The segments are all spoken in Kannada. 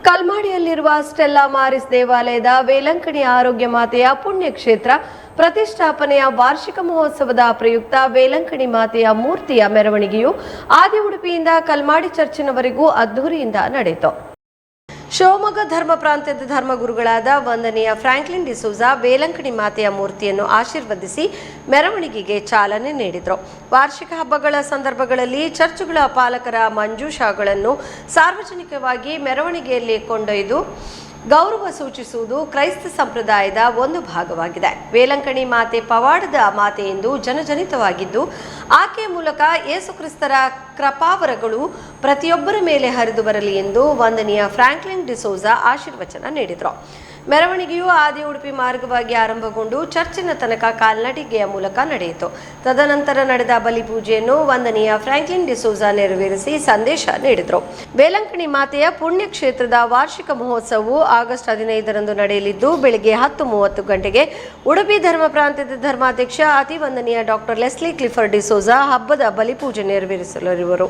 ಕಲ್ಮಾಡಿಯಲ್ಲಿರುವ ಸ್ಟೆಲ್ಲಾ ಮಾರಿಸ್ ದೇವಾಲಯದ ವೇಲಂಕಣಿ ಆರೋಗ್ಯ ಮಾತೆಯ ಪುಣ್ಯಕ್ಷೇತ್ರ ಪ್ರತಿಷ್ಠಾಪನೆಯ ವಾರ್ಷಿಕ ಮಹೋತ್ಸವದ ಪ್ರಯುಕ್ತ ವೇಲಂಕಣಿ ಮಾತೆಯ ಮೂರ್ತಿಯ ಮೆರವಣಿಗೆಯು ಆದಿ ಉಡುಪಿಯಿಂದ ಕಲ್ಮಾಡಿ ಚರ್ಚಿನವರೆಗೂ ಅದ್ದೂರಿಯಿಂದ ನಡೆಯಿತು. ಶಿವಮೊಗ್ಗ ಧರ್ಮ ಪ್ರಾಂತ್ಯದ ಧರ್ಮಗುರುಗಳಾದ ವಂದನೀಯ ಫ್ರಾಂಕ್ಲಿನ್ ಡಿಸೋಜಾ ವೇಲಂಕಣಿ ಮಾತೆಯ ಮೂರ್ತಿಯನ್ನು ಆಶೀರ್ವದಿಸಿ ಮೆರವಣಿಗೆಗೆ ಚಾಲನೆ ನೀಡಿದರು. ವಾರ್ಷಿಕ ಹಬ್ಬಗಳ ಸಂದರ್ಭಗಳಲ್ಲಿ ಚರ್ಚುಗಳ ಪಾಲಕರ ಮಂಜೂಷಗಳನ್ನು ಸಾರ್ವಜನಿಕವಾಗಿ ಮೆರವಣಿಗೆಯಲ್ಲಿ ಕೊಂಡೊಯ್ದು ಗೌರವ ಸೂಚಿಸುವುದು ಕ್ರೈಸ್ತ ಸಂಪ್ರದಾಯದ ಒಂದು ಭಾಗವಾಗಿದೆ. ವೇಲಂಕಣಿ ಮಾತೆ ಪವಾಡದ ಮಾತೆ ಎಂದು ಜನಜನಿತವಾಗಿದ್ದು, ಆಕೆಯ ಮೂಲಕ ಯೇಸುಕ್ರಿಸ್ತರ ಕೃಪಾವರಗಳು ಪ್ರತಿಯೊಬ್ಬರ ಮೇಲೆ ಹರಿದು ಬರಲಿ ಎಂದು ವಂದನೀಯ ಫ್ರಾಂಕ್ಲಿನ್ ಡಿಸೋಜಾ ಆಶೀರ್ವಚನ ನೀಡಿದರು. ಮೆರವಣಿಗೆಯು ಆದಿ ಉಡುಪಿ ಮಾರ್ಗವಾಗಿ ಆರಂಭಗೊಂಡು ಚರ್ಚಿನ ತನಕ ಕಾಲ್ನಡಿಗೆಯ ಮೂಲಕ ನಡೆಯಿತು. ತದನಂತರ ನಡೆದ ಬಲಿಪೂಜೆಯನ್ನು ವಂದನೀಯ ಫ್ರಾಂಕ್ಲಿನ್ ಡಿಸೋಜಾ ನೆರವೇರಿಸಿ ಸಂದೇಶ ನೀಡಿದರು. ವೇಲಂಕಣಿ ಮಾತೆಯ ಪುಣ್ಯಕ್ಷೇತ್ರದ ವಾರ್ಷಿಕ ಮಹೋತ್ಸವವು ಆಗಸ್ಟ್ 15ರಂದು ನಡೆಯಲಿದ್ದು, ಬೆಳಗ್ಗೆ 10:30 ಗಂಟೆಗೆ ಉಡುಪಿ ಧರ್ಮ ಪ್ರಾಂತ್ಯದ ಧರ್ಮಾಧ್ಯಕ್ಷ ಅತಿ ವಂದನೀಯ ಡಾಕ್ಟರ್ ಲೆಸ್ಲಿ ಕ್ಲಿಫರ್ಡ್ ಡಿಸೋಜಾ ಹಬ್ಬದ ಬಲಿಪೂಜೆ ನೆರವೇರಿಸಲಿರುವರು.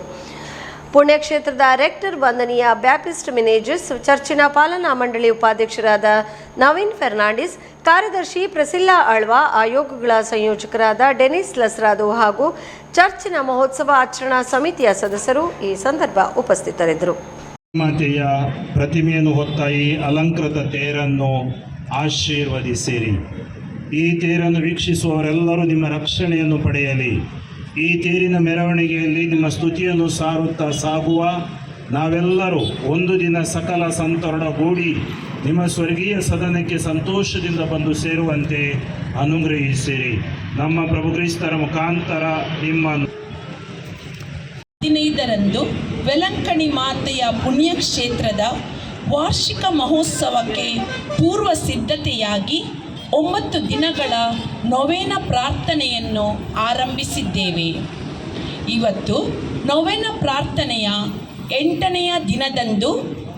ಪುಣ್ಯಕ್ಷೇತ್ರದ ರೆಕ್ಟರ್ ವಂದನೀಯ ಬ್ಯಾಪ್ಟಿಸ್ಟ್ ಮಿನೇಜಸ್, ಚರ್ಚಿನ ಪಾಲನಾ ಮಂಡಳಿ ಉಪಾಧ್ಯಕ್ಷರಾದ ನವೀನ್ ಫೆರ್ನಾಂಡಿಸ್, ಕಾರ್ಯದರ್ಶಿ ಪ್ರೆಸಿಲ್ಲಾ ಆಳ್ವಾ, ಆಯೋಗಗಳ ಸಂಯೋಜಕರಾದ ಡೆನಿಸ್ ಲಸ್ರಾದು ಹಾಗೂ ಚರ್ಚಿನ ಮಹೋತ್ಸವ ಆಚರಣಾ ಸಮಿತಿಯ ಸದಸ್ಯರು ಈ ಸಂದರ್ಭ ಉಪಸ್ಥಿತರಿದ್ದರು. ಮಾತೆಯ ಪ್ರತಿಮೆಯನ್ನು ಹೊತ್ತ ಈ ಅಲಂಕೃತ ತೇರನ್ನು ಆಶೀರ್ವದಿಸಿರಿ. ಈ ತೇರನ್ನು ವೀಕ್ಷಿಸುವವರೆಲ್ಲರೂ ನಿಮ್ಮ ರಕ್ಷಣೆಯನ್ನು ಪಡೆಯಲಿ. ಈ ತೇರಿನ ಮೆರವಣಿಗೆಯಲ್ಲಿ ನಿಮ್ಮ ಸ್ತುತಿಯನ್ನು ಸಾರುತ್ತಾ ಸಾಗುವ ನಾವೆಲ್ಲರೂ ಒಂದು ದಿನ ಸಕಲ ಸಂತರೊಡಗೂಡಿ ನಿಮ್ಮ ಸ್ವರ್ಗೀಯ ಸದನಕ್ಕೆ ಸಂತೋಷದಿಂದ ಬಂದು ಸೇರುವಂತೆ ಅನುಗ್ರಹಿಸಿರಿ. ನಮ್ಮ ಪ್ರಭು ಕ್ರಿಸ್ತರ ಮುಖಾಂತರ ನಿಮ್ಮ 15ರಂದು ವೇಲಂಕಣಿ ಮಾತೆಯ ಪುಣ್ಯಕ್ಷೇತ್ರದ ವಾರ್ಷಿಕ ಮಹೋತ್ಸವಕ್ಕೆ ಪೂರ್ವ ಸಿದ್ಧತೆಯಾಗಿ 9 ದಿನಗಳ ನೊವೇನ ಪ್ರಾರ್ಥನೆಯನ್ನು ಆರಂಭಿಸಿದ್ದೇವೆ. ಇವತ್ತು ನೊವೇನ ಪ್ರಾರ್ಥನೆಯ 8ನೆಯ ದಿನದಂದು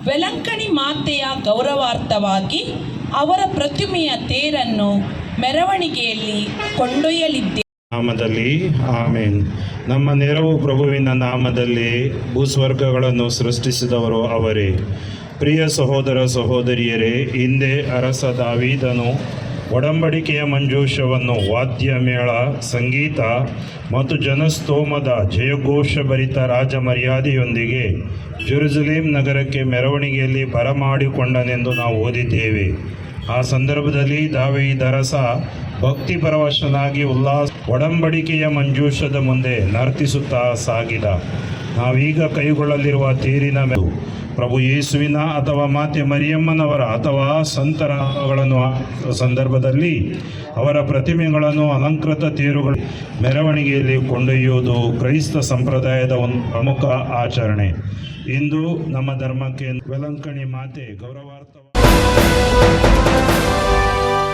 ವೇಲಂಕಣಿ ಮಾತೆಯ ಗೌರವಾರ್ಥವಾಗಿ ಅವರ ಪ್ರತಿಮೆಯ ತೇರನ್ನು ಮೆರವಣಿಗೆಯಲ್ಲಿ ಕೊಂಡೊಯ್ಯಲಿದ್ದೇವೆ. ನಾಮದಲ್ಲಿ ಆಮೇನ್. ನಮ್ಮ ನೆರವು ಪ್ರಭುವಿನ ನಾಮದಲ್ಲಿ ಭೂಸ್ವರ್ಗಗಳನ್ನು ಸೃಷ್ಟಿಸಿದವರು ಅವರೇ. ಪ್ರಿಯ ಸಹೋದರ ಸಹೋದರಿಯರೇ, ಹಿಂದೆ ಅರಸ ದಾವೀದನು ಒಡಂಬಡಿಕೆಯ ಮಂಜೂಷವನ್ನು ವಾದ್ಯ ಮೇಳ, ಸಂಗೀತ ಮತ್ತು ಜನಸ್ತೋಮದ ಜಯಘೋಷಭರಿತ ರಾಜ ಮರ್ಯಾದೆಯೊಂದಿಗೆ ಜೆರುಸಲೇಮ್ ನಗರಕ್ಕೆ ಮೆರವಣಿಗೆಯಲ್ಲಿ ಬರಮಾಡಿಕೊಂಡನೆಂದು ನಾವು ಓದಿದ್ದೇವೆ. ಆ ಸಂದರ್ಭದಲ್ಲಿ ದಾವೀದರಸ ಭಕ್ತಿಪರವಶನಾಗಿ ಒಡಂಬಡಿಕೆಯ ಮಂಜೂಷದ ಮುಂದೆ ನರ್ತಿಸುತ್ತಾ ಸಾಗಿದ. ನಾವೀಗ ಕೈಗೊಳ್ಳಲಿರುವ ತೇರಿನ ಪ್ರಭು ಯೇಸುವಿನ ಅಥವಾ ಮಾತೆ ಮರಿಯಮ್ಮನವರ ಅಥವಾ ಸಂತರಗಳನ್ನು ಸಂದರ್ಭದಲ್ಲಿ ಅವರ ಪ್ರತಿಮೆಗಳನ್ನು ಅಲಂಕೃತ ತೇರುಗಳು ಮೆರವಣಿಗೆಯಲ್ಲಿ ಕೊಂಡೊಯ್ಯುವುದು ಕ್ರೈಸ್ತ ಸಂಪ್ರದಾಯದ ಒಂದು ಪ್ರಮುಖ ಆಚರಣೆ. ಇಂದು ನಮ್ಮ ಧರ್ಮಕ್ಕೆ ವೇಲಂಕಣಿ ಮಾತೆ ಗೌರವಾರ್ಥ